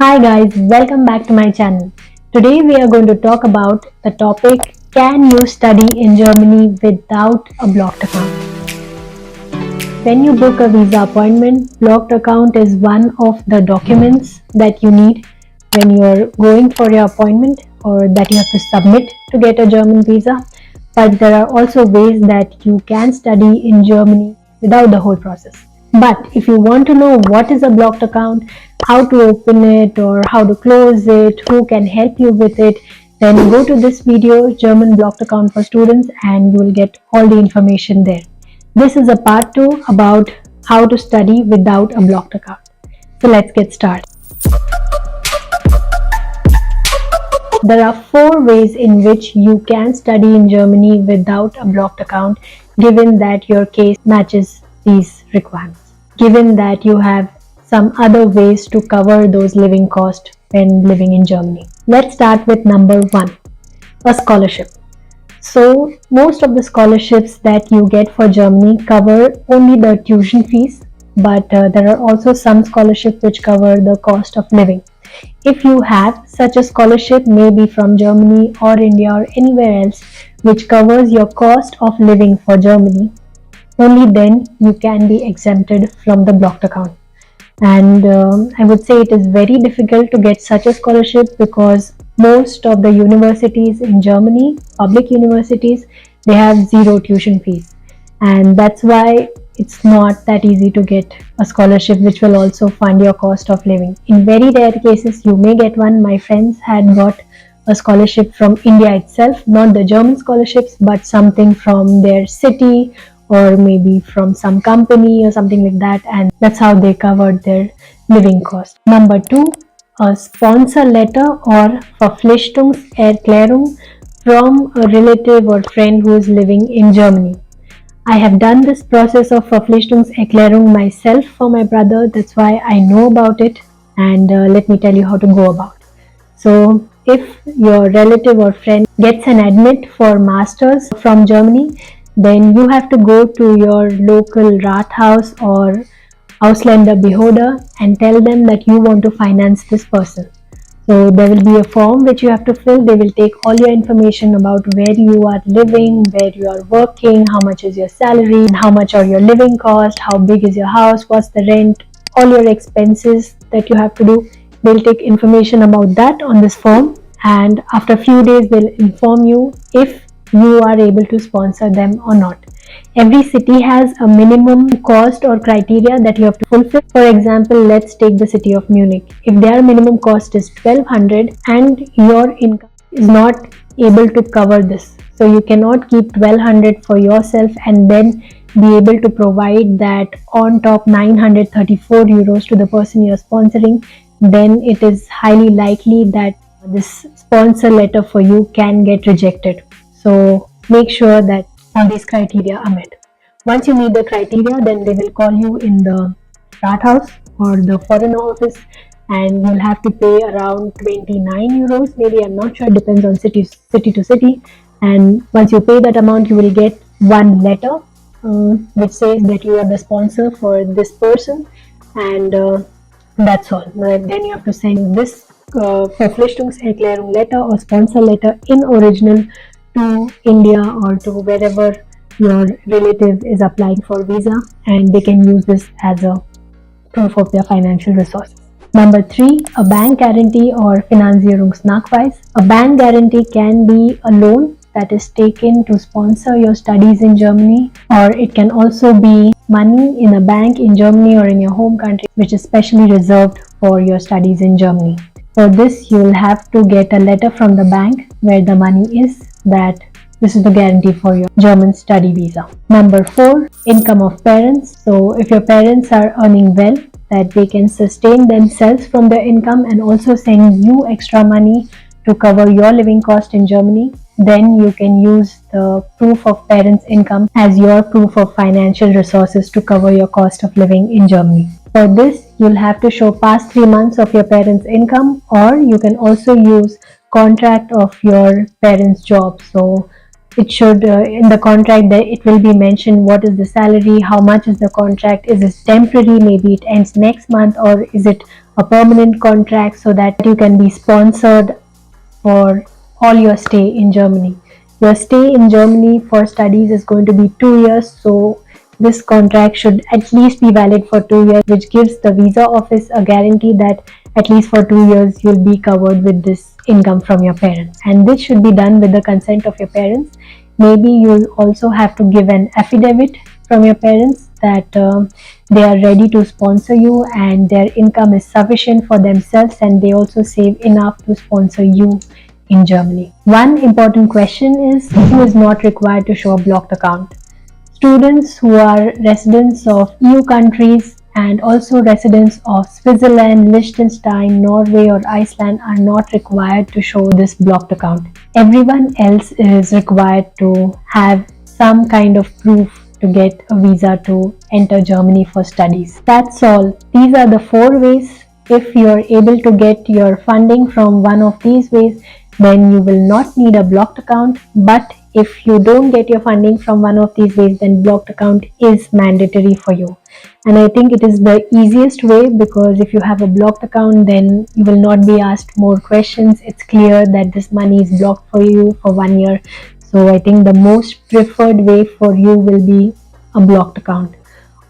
Hi guys, welcome back to my channel. Today we are going to talk about the topic, can you study in Germany without a blocked account? When you book a visa appointment, blocked account is one of the documents that you need when you're going for your appointment or that you have to submit to get a German visa. But there are also ways that you can study in Germany without the whole process. But if you want to know what is a blocked account, how to open it or how to close it, who can help you with it, then go to this video, German blocked account for students, and you will get all the information there. This is a part 2 about how to study without a blocked account. So let's get started. There are 4 ways in which you can study in Germany without a blocked account, given that your case matches these requirements. Given that you have some other ways to cover those living costs when living in Germany. Let's start with number 1, a scholarship. So most of the scholarships that you get for Germany cover only the tuition fees, but there are also some scholarships which cover the cost of living. If you have such a scholarship, maybe from Germany or India or anywhere else, which covers your cost of living for Germany, only then you can be exempted from the blocked account. And I would say it is very difficult to get such a scholarship because most of the universities in Germany, public universities, they have zero tuition fees, and that's why it's not that easy to get a scholarship which will also fund your cost of living. In very rare cases you may get one. My friends had got a scholarship from India itself, not the German scholarships, but something from their city or maybe from some company or something like that, and that's how they covered their living cost. Number 2, a sponsor letter or Verpflichtungserklärung from a relative or friend who is living in Germany. I have done this process of Verpflichtungserklärung myself for my brother, that's why I know about it, and let me tell you how to go about it. So if your relative or friend gets an admit for masters from Germany, then you have to go to your local Rathaus or Ausländerbehörde and tell them that you want to finance this person. So there will be a form which you have to fill. They will take all your information about where you are living, where you are working, how much is your salary, and how much are your living costs, how big is your house, what's the rent, all your expenses that you have to do. They'll take information about that on this form, and after a few days they'll inform you if you are able to sponsor them or not. Every city has a minimum cost or criteria that you have to fulfill. For example, let's take the city of Munich. If their minimum cost is 1200 and your income is not able to cover this, so you cannot keep 1200 for yourself and then be able to provide that on top 934 euros to the person you are sponsoring, then it is highly likely that this sponsor letter for you can get rejected. So make sure that all these criteria are met. Once you meet the criteria, then they will call you in the Rathaus or the foreign office, and you'll have to pay around 29 euros, maybe, I'm not sure, it depends on city to city. And once you pay that amount, you will get one letter which says that you are the sponsor for this person, and that's all. Then you have to send this Verpflichtungserklärung letter or sponsor letter in original to India or to wherever your relative is applying for visa, and they can use this as a proof of their financial resources. Number 3, a bank guarantee or Finanzierungsnachweis. A bank guarantee can be a loan that is taken to sponsor your studies in Germany, or it can also be money in a bank in Germany or in your home country which is specially reserved for your studies in Germany. For this, you will have to get a letter from the bank where the money is, that this is the guarantee for your German study visa. Number 4, income of parents. So if your parents are earning well, that they can sustain themselves from their income and also send you extra money to cover your living cost in Germany, then you can use the proof of parents' income as your proof of financial resources to cover your cost of living in Germany. For this, you'll have to show past 3 months of your parents' income, or you can also use contract of your parents' job. So it should in the contract that it will be mentioned what is the salary, how much is the contract, is it temporary, maybe it ends next month, or is it a permanent contract, so that you can be sponsored for all your stay in Germany. Your stay in Germany for studies is going to be 2 years, so this contract should at least be valid for 2 years, which gives the visa office a guarantee that at least for 2 years you'll be covered with this income from your parents. And this should be done with the consent of your parents. Maybe you'll also have to give an affidavit from your parents that they are ready to sponsor you and their income is sufficient for themselves and they also save enough to sponsor you in Germany. One important question is who is not required to show a blocked account? Students who are residents of EU countries and also residents of Switzerland, Liechtenstein, Norway, or Iceland are not required to show this blocked account. Everyone else is required to have some kind of proof to get a visa to enter Germany for studies. That's all. These are the 4 ways. If you're able to get your funding from one of these ways, then you will not need a blocked account. But if you don't get your funding from one of these ways, then blocked account is mandatory for you. And I think it is the easiest way, because if you have a blocked account, then you will not be asked more questions. It's clear that this money is blocked for you for 1 year. So I think the most preferred way for you will be a blocked account.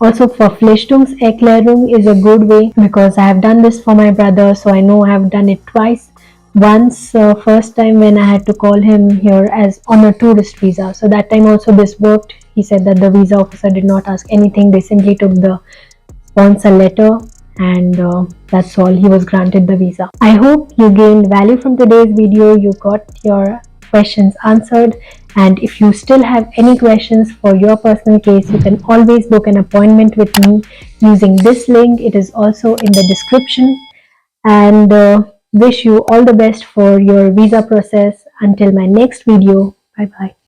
Also, Verpflichtungserklärung is a good way, because I have done this for my brother, so I know I have done it twice. Once, first time when I had to call him here as on a tourist visa. So that time also this worked. He said that the visa officer did not ask anything. They simply took the sponsor letter and that's all. He was granted the visa. I hope you gained value from today's video. You got your questions answered. And if you still have any questions for your personal case, you can always book an appointment with me using this link. It is also in the description. And wish you all the best for your visa process. Until my next video, bye bye.